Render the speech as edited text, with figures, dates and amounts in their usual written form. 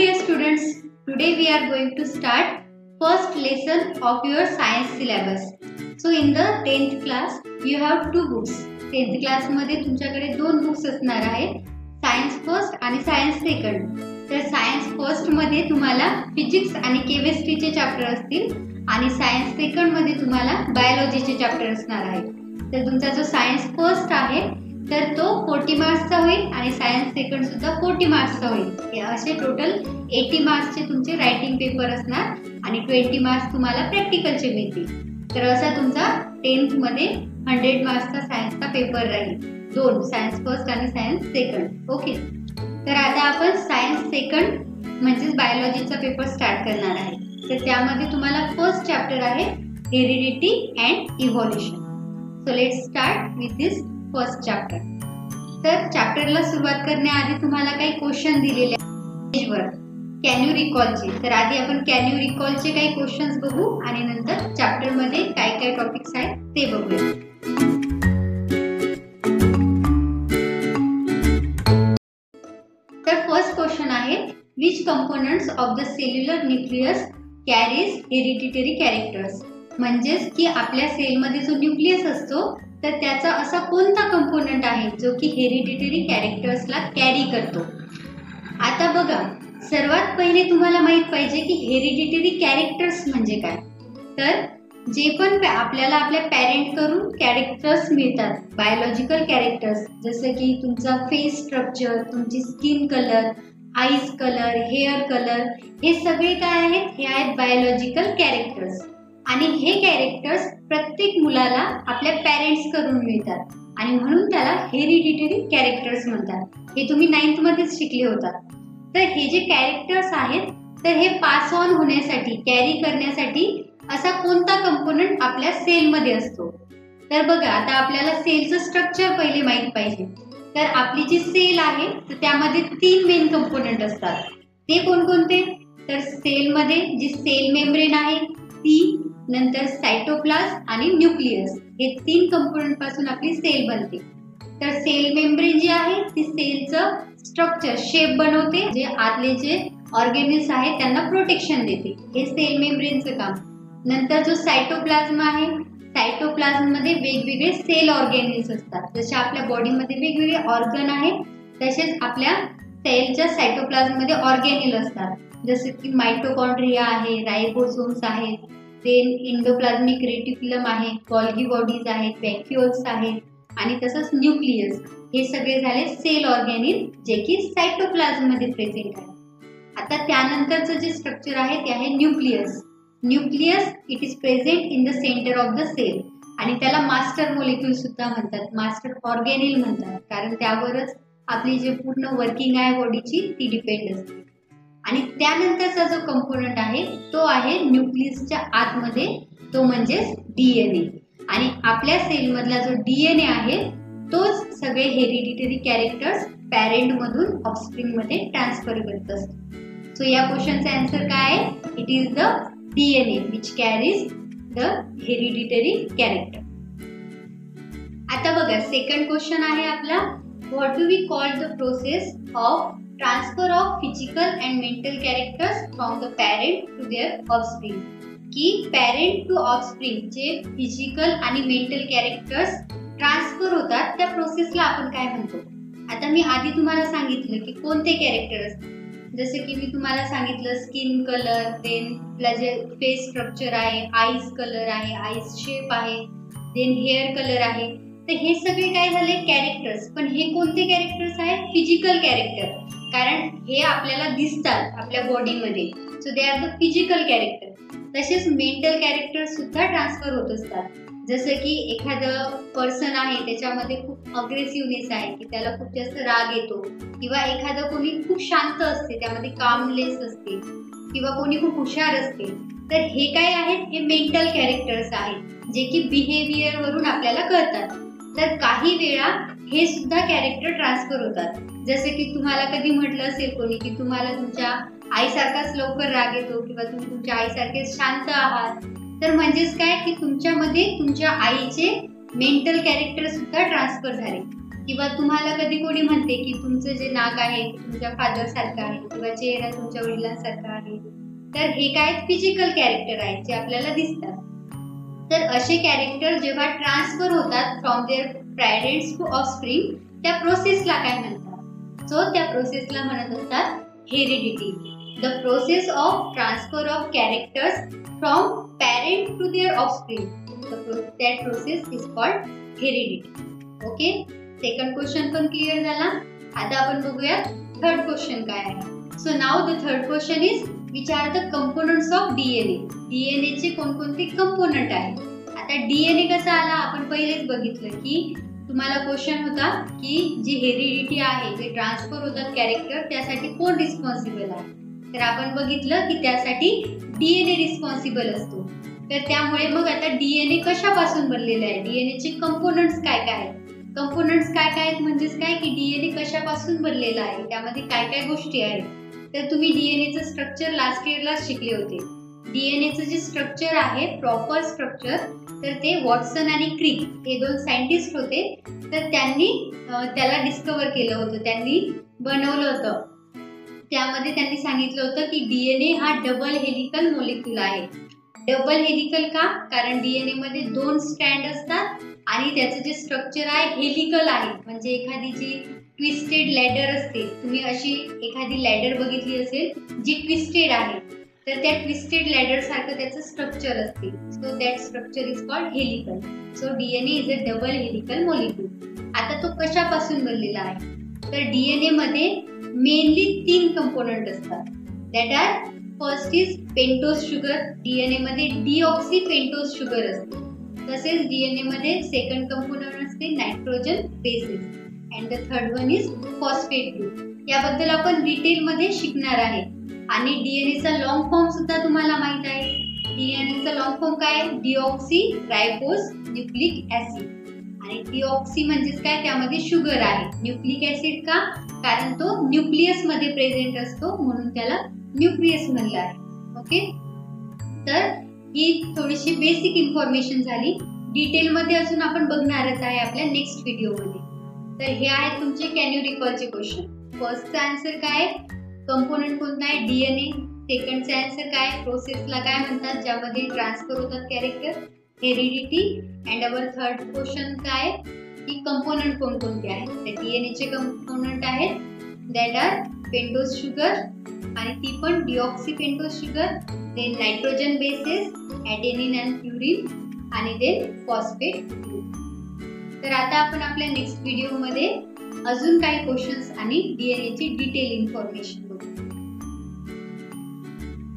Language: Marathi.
dear students, today we are going to start first lesson of your science syllabus. So in the 10th class you have two books. 10th class मध्ये तुमच्याकडे दोन बुक्स असणार आहेत, सायन्स फर्स्ट आणि सायन्स सेकंड. तर सायन्स फर्स्ट मध्ये तुम्हाला फिजिक्स आणि केमिस्ट्रीचे चॅप्टर असतील आणि सायन्स सेकंड मध्ये तुम्हाला बायोलॉजीचे चॅप्टर असणार आहेत. तर तुमचा जो सायन्स फर्स्ट आहे तर तो 40 मार्क्सचा होईल आणि सायन्स सेकंड सुद्धा 40 मार्क्सचा होईल. असे टोटल 80 मार्क्सचे तुमचे रायटिंग पेपर असणार आणि 20 मार्क्स तुम्हाला प्रॅक्टिकलचे मिळतील. तर असा तुमचा 10th मध्ये 100 मार्क्सचा सायन्सचा पेपर राहील, दोन, सायन्स फर्स्ट आणि सायन्स सेकंड. ओके, तर आता आपण सायन्स सेकंड म्हणजेच बायोलॉजीचा पेपर स्टार्ट करणार आहे. तर त्यामध्ये तुम्हाला फर्स्ट चॅप्टर आहे heredity and evolution. So let's start with this first chapter. तर चॅप्टरला सुरुवात करण्याआधी तुम्हाला काही क्वेश्चन दिलेले आहेत कॅन यू रिकॉलचे. तर आधी आपण कॅन यू रिकॉलचे काही क्वेश्चन्स बघू आणि नंतर चॅप्टर मध्ये काय काय टॉपिक्स आहेत ते बघूया. तर फर्स्ट क्वेश्चन आहे which components of the cellular nucleus carries hereditary characters. म्हणजेच की आपल्या सेलमध्ये जो न्यूक्लियस असतो तर त्याचा असा कोणता कंपोनेंट आहे जो की हेरिडिटरी कॅरेक्टर्सला कॅरी करतो. आता बघा, सर्वात पहिले तुम्हाला माहित पाहिजे की हेरिडिटरी कॅरेक्टर्स म्हणजे काय. तर जे पण आपल्याला आपल्या पॅरेंट कडून कॅरेक्टर्स मिळतात, बायोलॉजिकल कॅरेक्टर्स, जसं की तुमचा फेस स्ट्रक्चर, तुमची skin colour, eyes colour, hair colour, हे सगळे काय आहेत, हे आहेत बायोलॉजिकल कॅरेक्टर्स. आणि हे कॅरेक्टर्स प्रत्येक मुलाला आपल्या पॅरेंट्स कडून मिळतात आणि म्हणून त्याला हेरिडिटरी कॅरेक्टर्स म्हणतात. हे तुम्ही 9th मध्येच शिकले होता. तर हे जे कॅरेक्टर्स आहेत तर हे पास ऑन होण्यासाठी, कॅरी करण्यासाठी असा कोणता कंपोनेंट आपल्या सेलमध्ये असतो. तर बघा, आता आपल्याला सेलचं स्ट्रक्चर पहिले माहित पाहिजे. तर आपली जी सेल आहे तर त्यामध्ये 3 मेन कंपोनेंट असतात. ते कोणकोणते? तर सेलमध्ये जी सेल मेम्ब्रेन आहे ती, नंतर सायटोप्लाझ्म आणि न्यूक्लियस, हे 3 कंपोनेंट पासून आपली सेल बनते. तर सेल मेम्ब्रेन जी आहे ती सेलचं स्ट्रक्चर, शेप बनवते, जे आतले जे ऑर्गॅनिल्स आहेत त्यांना प्रोटेक्शन देते. हे सेल मेम्ब्रेनचं काम. नंतर जो सायटोप्लाझ्म आहे, सायटोप्लाझ्म मध्ये वेगवेगळे सेल ऑर्गॅनिल्स असतात. जसे आपल्या बॉडीमध्ये वेगवेगळे ऑर्गन आहेत तसेच आपल्या सेलच्या सायटोप्लाझ्म मध्ये ऑर्गॅनिल असतात. जसे की मायटोकॉन्ड्रिया आहे, रायबोसोम्स आहेत, देन एंडोप्लाझ्मिक रेटिक्युलम आहे, गोल्गी बॉडीज आहेत, व्हॅक्युओल्स आहेत आणि तसंच न्यूक्लियस. हे सगळे झाले सेल ऑर्गॅनिल जे की सायटोप्लाझ्म मध्ये प्रेझेंट आहे. आता त्यानंतरचं जे स्ट्रक्चर आहे ते आहे nucleus. Nucleus it is present in the centre of the cell आणि त्याला मास्टर मोलिक्यूल सुद्धा म्हणतात, मास्टर ऑर्गॅनिल म्हणतात, कारण त्यावरच आपली जे पूर्ण वर्किंग आहे बॉडीची ती डिपेंड असते. आणि त्यानंतरचा जो कंपोनेंट आहे तो आहे न्यूक्लियसच्या आतमध्ये, तो म्हणजेच डीएनए. आणि आपल्या सेलमधला जो डीएनए आहे तोच सगळे हेरिडिटरी कॅरेक्टर्स पॅरेंट मधून ऑफस्प्रिंग मध्ये ट्रान्सफर करत असतो. सो या क्वेश्चनचा आन्सर काय आहे? It is the DNA which carries the hereditary character. आता बघा, सेकंड क्वेश्चन आहे आपला what do we call the process of transfer of physical and mental characters from the parent to their offspring. की पॅरेंट टू ऑफस्प्रिंग जे फिजिकल आणि मेंटल कॅरेक्टर्स ट्रान्सफर होतात त्या प्रोसेसला आपण काय म्हणतो. आता मी आधी तुम्हाला सांगितलं की कोणते कॅरेक्टर असतात. जसं की मी तुम्हाला सांगितलं स्किन कलर, देन आपला जे फेस स्ट्रक्चर आहे, आईज कलर आहे, आईज शेप आहे, देन हेअर कलर आहे. तर हे सगळे काय झाले कॅरेक्टर्स. पण हे कोणते कॅरेक्टर्स आहेत? फिजिकल कॅरेक्टर, कारण हे आपल्याला दिसतात आपल्या बॉडीमध्ये. So they are the physical character. तसेच मेंटल कॅरेक्टर सुद्धा ट्रान्सफर होत असतात. जसं की एखादं पर्सन आहे त्याच्यामध्ये खूप अग्रेसिव्हनेस आहे, की त्याला खूप जास्त राग येतो, किंवा एखादं कोणी खूप शांत असते त्यामध्ये कामलेस असते, किंवा कोणी खूप हुशार असते. तर हे काय आहेत? हे मेंटल कॅरेक्टर्स आहेत जे की बिहेवियर वरून आपल्याला कळतात. तर काही वेळा हे सुद्धा कॅरेक्टर ट्रान्सफर होतात. जसे की तुम्हाला कधी म्हटलं असेल कोणी की तुम्हाला तुमच्या आईसारखाच लवकर राग येतो किंवा तुम्ही तुमच्या आईसारखे शांत आहात. तर म्हणजेच काय की तुमच्यामध्ये तुमच्या आईचे मेंटल कॅरेक्टर सुद्धा ट्रान्सफर झाले. किंवा तुम्हाला कधी कोणी म्हणते की तुमचं जे नाक आहे तुमच्या फादर सारखं आहे किंवा चेहरा तुमच्या वडिलांसारखा आहे, तर हे काय फिजिकल कॅरेक्टर आहेत जे आपल्याला दिसतात. तर असे कॅरेक्टर जेव्हा ट्रान्सफर होतात from their parents to offspring, त्या प्रोसेसला काय म्हणतात? सो त्या प्रोसेसला म्हणत असतात heredity. The process of transfer of characters from parent to their offspring, that process is called heredity. Okay, second question पण क्लिअर झाला. आता आपण बघूया थर्ड क्वेश्चन काय आहे. So now the third question is which are the components of DNA. DNA चे कोणकोणते कंपोनंट आहेत? आता डीएनए कसा आला आपण पहिलेच बघितलं की तुम्हाला क्वेश्चन होता की जी हेरिडिटी आहे, जे ट्रान्सफर होतात कॅरेक्टर, त्यासाठी कोण रिस्पॉन्सिबल आहे? तर आपण बघितलं की त्यासाठी डीएनए रिस्पॉन्सिबल असतो. तर त्यामुळे मग आता डीएनए कशापासून बनलेला आहे, डीएनए चे कंपोनंट्स काय काय आहेत? कंपोनंट्स काय काय आहेत म्हणजेच काय की डीएनए कशापासून बनलेला आहे, त्यामध्ये काय काय गोष्टी आहेत. तर तुम्ही डीएनएचं स्ट्रक्चर लास्ट इयरला शिकले होते. डीएनएचं जे स्ट्रक्चर आहे प्रॉपर स्ट्रक्चर, तर ते वॉटसन आणि क्रिक हे दोन सायंटिस्ट होते. तर त्यांनी त्याला डिस्कवर केलं होतं, त्यांनी बनवलं होतं. त्यामध्ये त्यांनी सांगितलं होतं की डीएनए हा डबल हेलिकल मॉलिक्यूल आहे. डबल हेलिकल का? कारण डीएनए मध्ये 2 स्ट्रँड असतात आणि त्याचं जे स्ट्रक्चर आहे हेलिकल आहे. म्हणजे एखादी जी ट्विस्टेड लॅडर असते, तुम्ही अशी एखादी लॅडर बघितली असेल जी ट्विस्टेड आहे, तर त्या ट्विस्टेड लॅडर सारखं त्याचं स्ट्रक्चर असते. So that structure is called helical. So DNA is a double helical molecule. आता तो कशापासून बनलेला आहे? तर डीएनए मध्ये मेनली 3 कंपोनंट असतात. That are first is pentose sugar. DNA मध्ये डीऑक्सी पेंटोज शुगर असते. तसेच डीएनए मध्ये सेकंड कंपोनंट असते nitrogen bases and the third one is phosphate group. याबद्दल आपण डिटेल मध्ये शिकणार आहे. आणि डीएनएचा लॉंग फॉर्म सुद्धा तुम्हाला माहित आहे. डीएनएचा लॉंग फॉर्म काय? Deoxy ribose nucleic acid. आणि डीऑक्सी म्हणजेच काय? त्यामध्ये शुगर आहे. न्यूक्लिक ऍसिड का? कारण तो न्यूक्लियस मध्ये प्रेझेंट असतो, म्हणून त्याला न्यूक्लियस म्हणलं आहे. ओके, तर ही थोडीशी बेसिक इन्फॉर्मेशन झाली. डिटेल मध्ये अजून आपण बघणारच आहे आपल्या नेक्स्ट व्हिडिओ मध्ये. तर हे आहेत तुमचे कॅन यू रिकॉलचे क्वेश्चन. फर्स्टचा आन्सर काय? कंपोनंट कोणता आहे? डीएनए. सेकंडचा आन्सर काय? प्रोसेसला काय म्हणतात ज्यामध्ये ट्रान्सफर होतात character? Heredity. And our third question काय की कंपोनंट कोणकोणते आहेत? तर डीएनए चे कंपोनंट आहेत दॅट आर पेंटोज शुगर, आणि ती पण deoxy pentose sugar, then nitrogen bases adenine and purine, आणि देन फॉस्फेट ग्रुप. तर आता आपण आपल्या नेक्स्ट व्हिडिओमध्ये अजून काही क्वेश्चन्स आणि डीएनए ची डिटेल इन्फॉर्मेशन